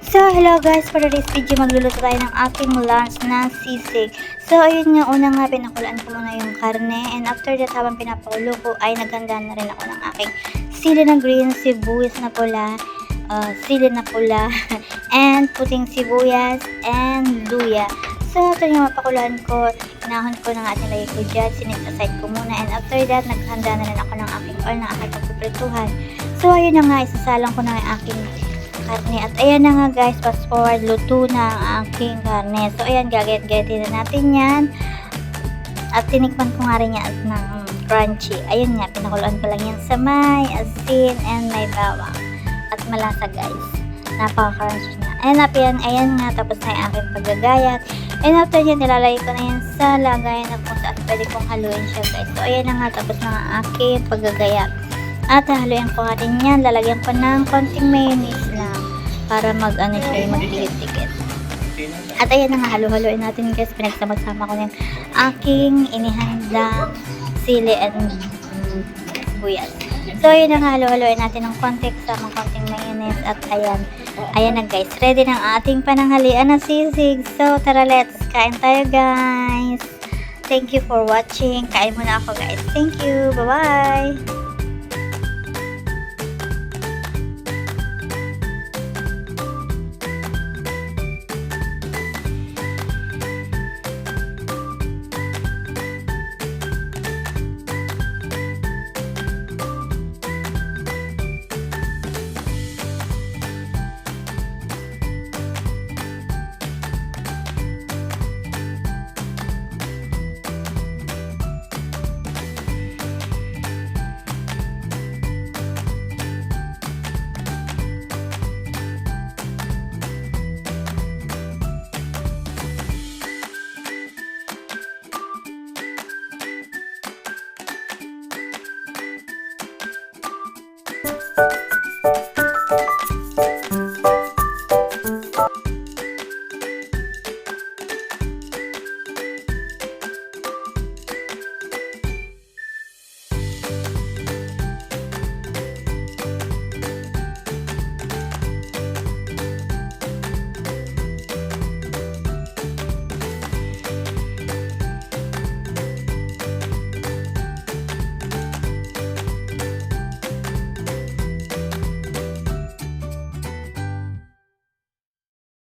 So, hello guys, for today's video, magluluto tayo ng ating lunch na sisig. So, ayun nga, una nga, pinakulaan ko muna yung karne. And after that, habang pinapakulo ko, ay naghanda na rin ako ng aking sili na green, sibuyas na pula, and puting sibuyas, and luya. So, after nga mapakuluan ko, inahon ko na nga at nilagay ko dyan, sinit aside ko muna. And after that, naghanda na rin ako ng aking oil na aking pagpiprituhan. So, ayun na nga, isasalang ko na yung aking karne. At ayan na nga guys, fast forward, luto na ang aking karne. So ayan, gagayat-gayatin na natin yan. At tinikman ko nga rin yan ng crunchy. Ayun nga, pinakuluan ko lang yan sa may asin and may bawang. At malasa guys. Napaka-crunchy na. Ayan nga, tapos na yung aking paggagayat. And after yan, nilalagay ko na yan sa lagayan na kung saan pwede kong haluin siya guys. So ayan na nga, tapos na ang aking paggagayat. At haluin ko nga rin yan. Lalagyan ko ng konting mayonnaise lang para magdikit-dikit. At ayan na nga, halu-haluin natin guys. Pinagsama-sama ko yung aking inihandang sili and sibuyas. So ayan na nga, halu-haluin natin ng konting mayonnaise. At ayan na guys. Ready ng ating pananghalian na sisig. So tara, let's kain tayo guys. Thank you for watching. Kain muna ako guys. Thank you. Bye-bye.